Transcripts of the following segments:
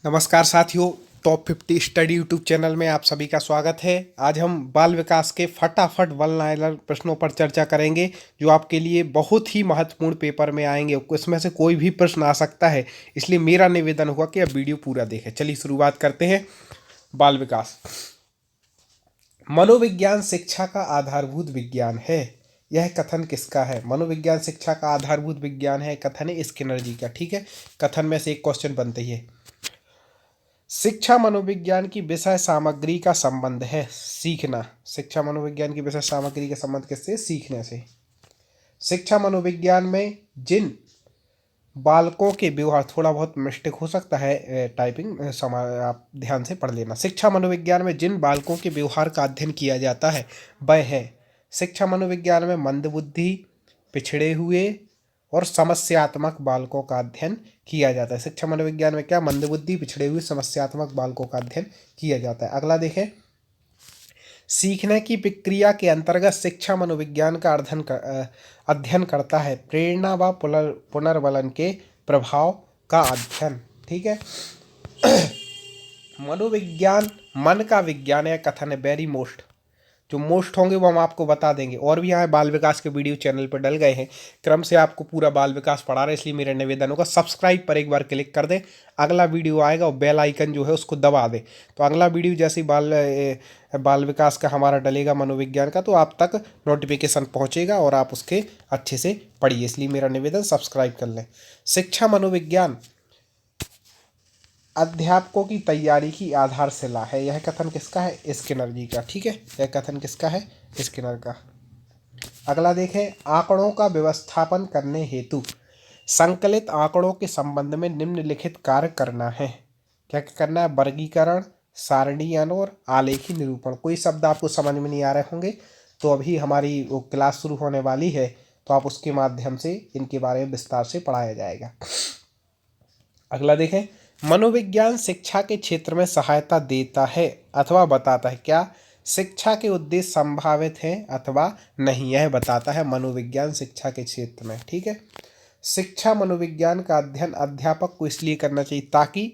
नमस्कार साथियों, top 50 study YouTube channel में आप सभी का स्वागत है। आज हम बाल विकास के फटाफट वन लाइनर प्रश्नों पर चर्चा करेंगे जो आपके लिए बहुत ही महत्वपूर्ण पेपर में आएंगे। इसमें से कोई भी प्रश्न आ सकता है, इसलिए मेरा निवेदन होगा कि आप वीडियो पूरा देखें। चलिए शुरुआत करते हैं। बाल विकास। मनोविज्ञान शिक्षा का आधारभूत विज्ञान है, यह कथन किसका है? मनोविज्ञान शिक्षा का आधारभूत विज्ञान है, कथन है स्किनर जी का। ठीक है, कथन में से एक क्वेश्चन बनते ही है। शिक्षा मनोविज्ञान की विषय सामग्री का संबंध है, सीखना। शिक्षा मनोविज्ञान की विषय सामग्री का संबंध किससे? सीखने से। शिक्षा मनोविज्ञान में जिन बालकों के व्यवहार, थोड़ा बहुत मिस्टेक हो सकता है टाइपिंग, आप ध्यान से पढ़ लेना। शिक्षा मनोविज्ञान में जिन बालकों के व्यवहार का अध्ययन किया जाता है वह है। शिक्षा मनोविज्ञान में मंदबुद्धि, पिछड़े हुए और समस्यात्मक बालकों का अध्ययन किया जाता है। शिक्षा मनोविज्ञान में क्या? मंदबुद्धि, पिछड़े हुए, समस्यात्मक बालकों का अध्ययन किया जाता है। अगला देखें। सीखने की प्रक्रिया के अंतर्गत शिक्षा मनोविज्ञान का अध्ययन करता है प्रेरणा व पुनर्वलन के प्रभाव का अध्ययन। ठीक है। मनोविज्ञान मन का विज्ञान है, कथन है वेरी मोस्ट। जो मोस्ट होंगे वो हम आपको बता देंगे। और भी यहाँ बाल विकास के वीडियो चैनल पर डल गए हैं, क्रम से आपको पूरा बाल विकास पढ़ा रहे हैं, इसलिए मेरा निवेदन होगा सब्सक्राइब पर एक बार क्लिक कर दें। अगला वीडियो आएगा और बेल आइकन जो है उसको दबा दें, तो अगला वीडियो जैसे ही बाल विकास का हमारा डलेगा मनोविज्ञान का, तो आप तक नोटिफिकेशन पहुँचेगा और आप उसके अच्छे से पढ़िए। इसलिए मेरा निवेदन सब्सक्राइब कर लें। शिक्षा मनोविज्ञान अध्यापकों की तैयारी की आधारशिला है, यह कथन किसका है? स्किनर जी का। ठीक है, यह कथन किसका है? स्किनर का। अगला देखें। आंकड़ों का व्यवस्थापन करने हेतु संकलित आंकड़ों के संबंध में निम्नलिखित कार्य करना है। क्या करना है? वर्गीकरण, सारणीकरण और आलेखी निरूपण। कोई शब्द आपको समझ में नहीं आ रहे होंगे तो अभी हमारी वो क्लास शुरू होने वाली है, तो आप उसके माध्यम से इनके बारे में विस्तार से पढ़ाया जाएगा। अगला देखें। मनोविज्ञान शिक्षा के क्षेत्र में सहायता देता है अथवा बताता है। क्या? शिक्षा के उद्देश्य संभावित हैं अथवा नहीं, यह बताता है मनोविज्ञान शिक्षा के क्षेत्र में। ठीक है। शिक्षा मनोविज्ञान का अध्ययन अध्यापक को इसलिए करना चाहिए ताकि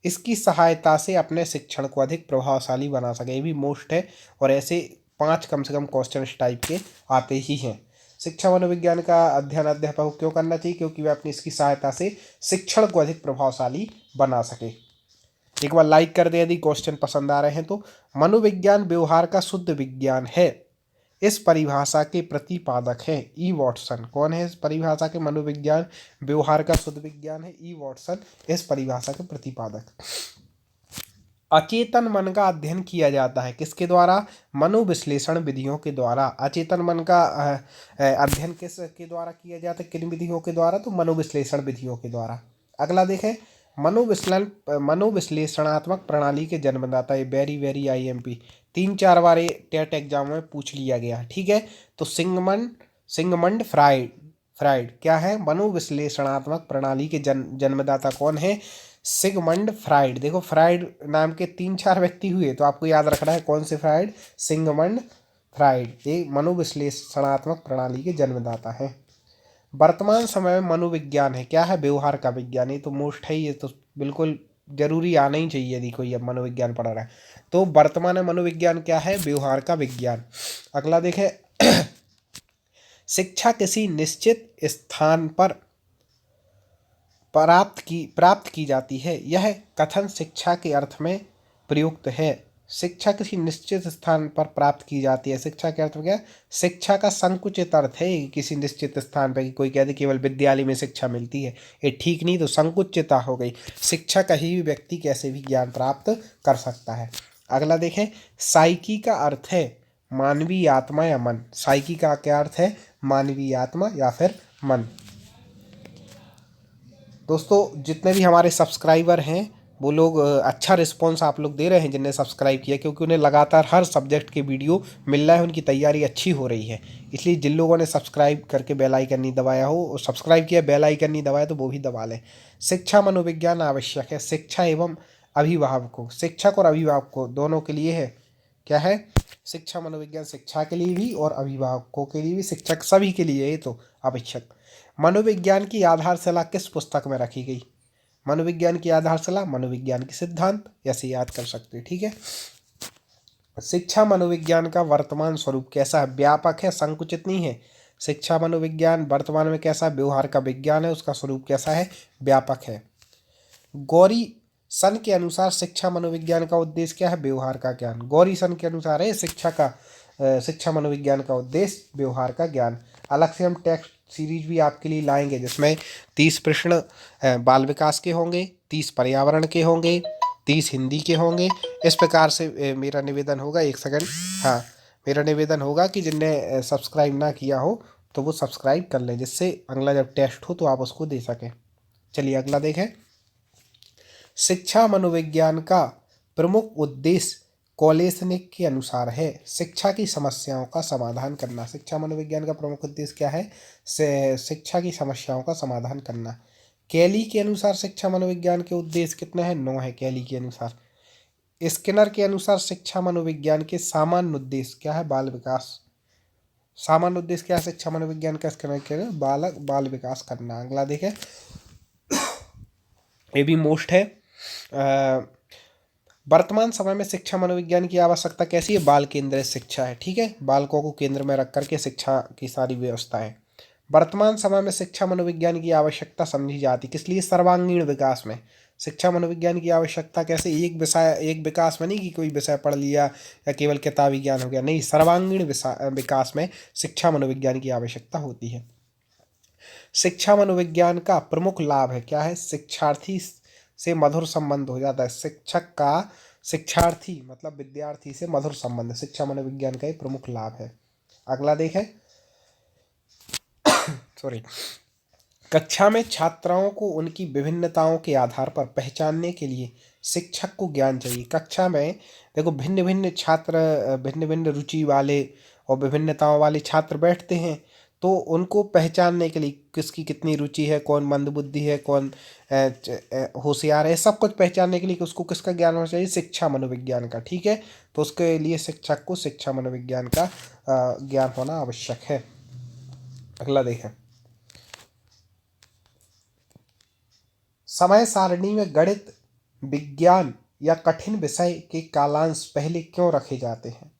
इसकी सहायता से अपने शिक्षण को अधिक प्रभावशाली बना सके। ये भी मोस्ट है, और ऐसे 5 कम से कम क्वेश्चन इस टाइप के आते ही हैं। शिक्षा मनोविज्ञान का अध्ययन अध्यापक को क्यों करना चाहिए? क्योंकि वह अपनी इसकी सहायता से शिक्षण को अधिक प्रभावशाली बना सके। एक बार लाइक कर दे यदि क्वेश्चन पसंद आ रहे हैं तो। मनोविज्ञान व्यवहार का शुद्ध विज्ञान है, इस परिभाषा के प्रतिपादक है ई वॉटसन। कौन है इस परिभाषा के? मनोविज्ञान व्यवहार का शुद्ध विज्ञान है, ई वॉटसन इस परिभाषा के प्रतिपादक। अचेतन मन का अध्ययन किया जाता है किसके द्वारा? मनोविश्लेषण विधियों के द्वारा। अचेतन मन का अध्ययन किसके द्वारा किया जाता है? किन विधियों के द्वारा? तो मनोविश्लेषण विधियों के द्वारा। अगला देखें। मनोविश्लेषणात्मक प्रणाली के जन्मदाता। ये वेरी IMP 3-4 बार टेट एग्जाम में पूछ लिया गया। ठीक है, तो सिगमंड फ्राइड क्या है? मनोविश्लेषणात्मक प्रणाली के जन्मदाता कौन है? Sigmund Freud. देखो, फ्राइड नाम के 3-4 व्यक्ति हुए, तो आपको याद रखना है कौन से फ्राइड? Sigmund Freud. ये मनोविश्लेषणात्मक प्रणाली के जन्मदाता है। वर्तमान समय में मनोविज्ञान है क्या है? व्यवहार का विज्ञान। ये तो मोस्ट है, ये तो बिल्कुल जरूरी आना ही चाहिए यदि कोई अब मनोविज्ञान पढ़ा रहा है। तो वर्तमान में मनोविज्ञान क्या है? व्यवहार का विज्ञान। अगला देखें। शिक्षा किसी निश्चित स्थान पर प्राप्त की जाती है, यह कथन शिक्षा के अर्थ में प्रयुक्त है। शिक्षा किसी निश्चित स्थान पर प्राप्त की जाती है, शिक्षा के अर्थ में क्या? शिक्षा का संकुचित अर्थ है किसी निश्चित स्थान पर। कोई कहते केवल विद्यालय में शिक्षा मिलती है, ये ठीक नहीं, तो संकुचितता हो गई। शिक्षा कहीं भी व्यक्ति कैसे भी ज्ञान प्राप्त कर सकता है। अगला देखें। साइकी का अर्थ है मानवीय आत्मा या मन। साइकी का क्या अर्थ है? मानवीय आत्मा या फिर मन। दोस्तों, जितने भी हमारे सब्सक्राइबर हैं वो लोग अच्छा रिस्पॉन्स आप लोग दे रहे हैं जिनने सब्सक्राइब किया, क्योंकि उन्हें लगातार हर सब्जेक्ट के वीडियो मिल रहा है, उनकी तैयारी अच्छी हो रही है। इसलिए जिन लोगों ने सब्सक्राइब करके बेल आइकन नहीं दबाया हो, सब्सक्राइब किया बेल आइकन नहीं दबाया, तो वो भी दबा लें। शिक्षा मनोविज्ञान आवश्यक है शिक्षा एवं अभिभावकों, शिक्षक और अभिभावकों दोनों के लिए है। क्या है? शिक्षा मनोविज्ञान शिक्षा के लिए भी और अभिभावकों के लिए भी, शिक्षक सभी के लिए ये तो आवश्यक। मनोविज्ञान की आधारशिला किस पुस्तक में रखी गई? मनोविज्ञान की आधारशिला, मनोविज्ञान के सिद्धांत, ऐसे याद कर सकते हैं। ठीक है। शिक्षा मनोविज्ञान का वर्तमान स्वरूप कैसा है? व्यापक है, संकुचित नहीं है। शिक्षा मनोविज्ञान वर्तमान में कैसा है? व्यवहार का विज्ञान है। उसका स्वरूप कैसा है? व्यापक है। गौरी सन के अनुसार शिक्षा मनोविज्ञान का उद्देश्य क्या है? व्यवहार का ज्ञान। गौरी सन के अनुसार है शिक्षा मनोविज्ञान का उद्देश्य व्यवहार का ज्ञान। अलग से हम टेक्स्ट सीरीज भी आपके लिए लाएंगे, जिसमें 30 प्रश्न बाल विकास के होंगे, 30 पर्यावरण के होंगे, 30 हिंदी के होंगे। इस प्रकार से मेरा निवेदन होगा, एक सेकंड, हाँ, मेरा निवेदन होगा कि जिनने सब्सक्राइब ना किया हो तो वो सब्सक्राइब कर लें, जिससे अगला जब टेस्ट हो तो आप उसको दे सकें। चलिए अगला देखें। शिक्षा मनोविज्ञान का प्रमुख उद्देश्य कोलेसनिक के अनुसार है शिक्षा की समस्याओं का समाधान करना। शिक्षा मनोविज्ञान का प्रमुख उद्देश्य क्या है? शिक्षा की समस्याओं का समाधान करना। कैली के अनुसार शिक्षा मनोविज्ञान के उद्देश्य कितने हैं? 9 है कैली के अनुसार। स्किनर के अनुसार शिक्षा मनोविज्ञान के सामान्य उद्देश्य क्या है? बाल विकास। सामान्य उद्देश्य क्या है शिक्षा मनोविज्ञान का? स्किनर के बाल विकास करना। अगला देखें, ये भी मोस्ट है। वर्तमान समय में शिक्षा मनोविज्ञान की आवश्यकता कैसी है? बाल केंद्रित शिक्षा है। ठीक है, बालकों को केंद्र में रख करके शिक्षा की सारी व्यवस्था है। वर्तमान समय में शिक्षा मनोविज्ञान की आवश्यकता समझी जाती किस लिए? सर्वांगीण विकास में। शिक्षा मनोविज्ञान की आवश्यकता कैसे? एक विकास में नहीं कि कोई विषय पढ़ लिया या केवल किताबी ज्ञान हो गया, नहीं, सर्वांगीण विकास में शिक्षा मनोविज्ञान की आवश्यकता होती है। शिक्षा मनोविज्ञान का प्रमुख लाभ है क्या है? शिक्षार्थी से मधुर संबंध हो जाता है। शिक्षक का शिक्षार्थी मतलब विद्यार्थी से मधुर संबंध शिक्षा मनोविज्ञान का एक प्रमुख लाभ है। अगला देखें, सॉरी, कक्षा में छात्राओं को उनकी विभिन्नताओं के आधार पर पहचानने के लिए शिक्षक को ज्ञान चाहिए। कक्षा में देखो भिन्न भिन्न छात्र, भिन्न भिन्न रुचि वाले और विभिन्नताओं वाले छात्र बैठते हैं, तो उनको पहचानने के लिए किसकी कितनी रुचि है, कौन मंदबुद्धि है, कौन होशियार है, सब कुछ पहचानने के लिए उसको किसका ज्ञान होना चाहिए? शिक्षा मनोविज्ञान का। ठीक है, तो उसके लिए शिक्षक को शिक्षा मनोविज्ञान का ज्ञान होना आवश्यक है। अगला देखें, समय सारणी में गणित, विज्ञान या कठिन विषय के कालांश पहले क्यों रखे जाते हैं?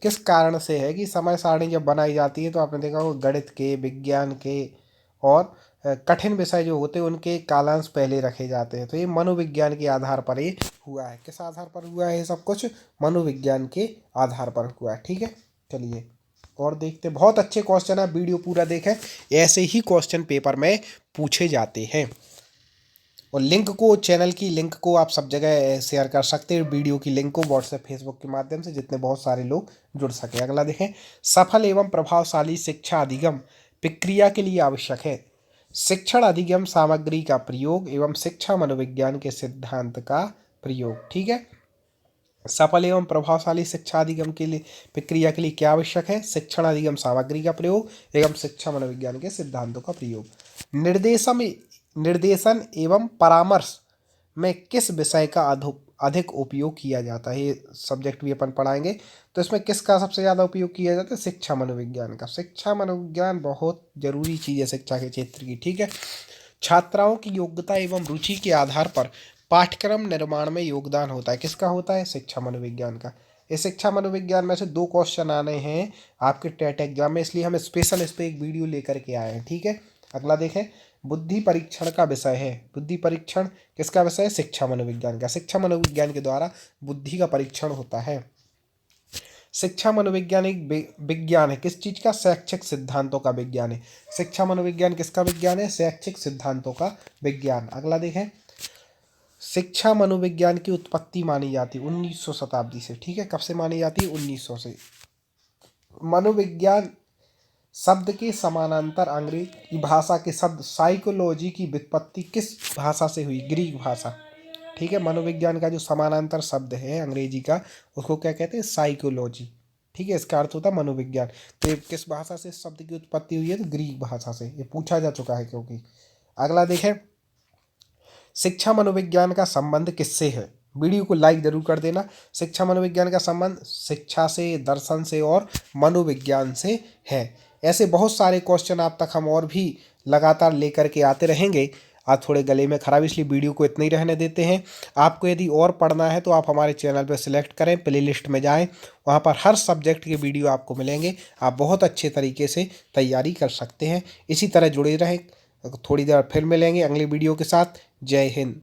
किस कारण से है कि समय सारणी जब बनाई जाती है तो आपने देखा होगा गणित के, विज्ञान के और कठिन विषय जो होते हैं उनके कालांश पहले रखे जाते हैं। तो ये मनोविज्ञान के आधार पर ये हुआ है। किस आधार पर हुआ है? ये सब कुछ मनोविज्ञान के आधार पर हुआ है। ठीक है, चलिए और देखते, बहुत अच्छे क्वेश्चन है, वीडियो पूरा देखें, ऐसे ही क्वेश्चन पेपर में पूछे जाते हैं। और लिंक को, चैनल की लिंक को आप सब जगह शेयर कर सकते हैं, वीडियो की लिंक को व्हाट्सएप, फेसबुक के माध्यम से, जितने बहुत सारे लोग जुड़ सकें। अगला देखें, सफल एवं प्रभावशाली शिक्षा अधिगम प्रक्रिया के लिए आवश्यक है शिक्षण अधिगम सामग्री का प्रयोग एवं शिक्षा मनोविज्ञान के सिद्धांत का प्रयोग। ठीक है, सफल एवं प्रभावशाली शिक्षा अधिगम के लिए प्रक्रिया के लिए क्या आवश्यक है? शिक्षण अधिगम सामग्री का प्रयोग एवं शिक्षा मनोविज्ञान के सिद्धांतों का प्रयोग। निर्देशन एवं परामर्श में किस विषय का अधिक उपयोग किया जाता है? ये सब्जेक्ट भी अपन पढ़ाएंगे, तो इसमें किसका सबसे ज़्यादा उपयोग किया जाता है? शिक्षा मनोविज्ञान का। शिक्षा मनोविज्ञान बहुत जरूरी चीज़ है शिक्षा के क्षेत्र की। ठीक है, छात्राओं की योग्यता एवं रुचि के आधार पर पाठ्यक्रम निर्माण में योगदान होता है। किसका होता है? शिक्षा मनोविज्ञान का। इस शिक्षा मनोविज्ञान में से 2 क्वेश्चन आने हैं आपके टेट एग्जाम में, इसलिए हम स्पेशल इस पर एक वीडियो लेकर के आए हैं। ठीक है, अगला देखें, बुद्धि परीक्षण का विषय है। बुद्धि परीक्षण किसका विषय है? शिक्षा मनोविज्ञान का। शिक्षा मनोविज्ञान के द्वारा बुद्धि का परीक्षण होता है। शिक्षा मनोविज्ञान एक विज्ञान है, किस चीज का? शैक्षिक सिद्धांतों का विज्ञान है। शिक्षा मनोविज्ञान किसका विज्ञान है? शैक्षिक सिद्धांतों का विज्ञान। अगला देखें, शिक्षा मनोविज्ञान की उत्पत्ति मानी जाती है 1900 शताब्दी से। ठीक है, कब से मानी जाती है? 1900 से। मनोविज्ञान शब्द के समानांतर अंग्रेजी भाषा के शब्द साइकोलॉजी की व्युत्पत्ति किस भाषा से हुई? ग्रीक भाषा। ठीक है, मनोविज्ञान का जो समानांतर शब्द है अंग्रेजी का, उसको क्या कहते हैं? साइकोलॉजी। ठीक है, इसका अर्थ होता है मनोविज्ञान। तो ये किस भाषा से शब्द की उत्पत्ति हुई है? तो ग्रीक भाषा से। ये पूछा जा चुका है क्योंकि। अगला देखें, शिक्षा मनोविज्ञान का संबंध किससे है? वीडियो को लाइक जरूर कर देना। शिक्षा मनोविज्ञान का संबंध शिक्षा से, दर्शन से और मनोविज्ञान से है। ऐसे बहुत सारे क्वेश्चन आप तक हम और भी लगातार लेकर के आते रहेंगे। आज थोड़े गले में खराब, इसलिए वीडियो को इतना ही रहने देते हैं। आपको यदि और पढ़ना है तो आप हमारे चैनल पर सिलेक्ट करें, प्लेलिस्ट में जाएं, वहाँ पर हर सब्जेक्ट के वीडियो आपको मिलेंगे। आप बहुत अच्छे तरीके से तैयारी कर सकते हैं। इसी तरह जुड़े रहें। थोड़ी देर फिर मिलेंगे अगली वीडियो के साथ। जय हिंद।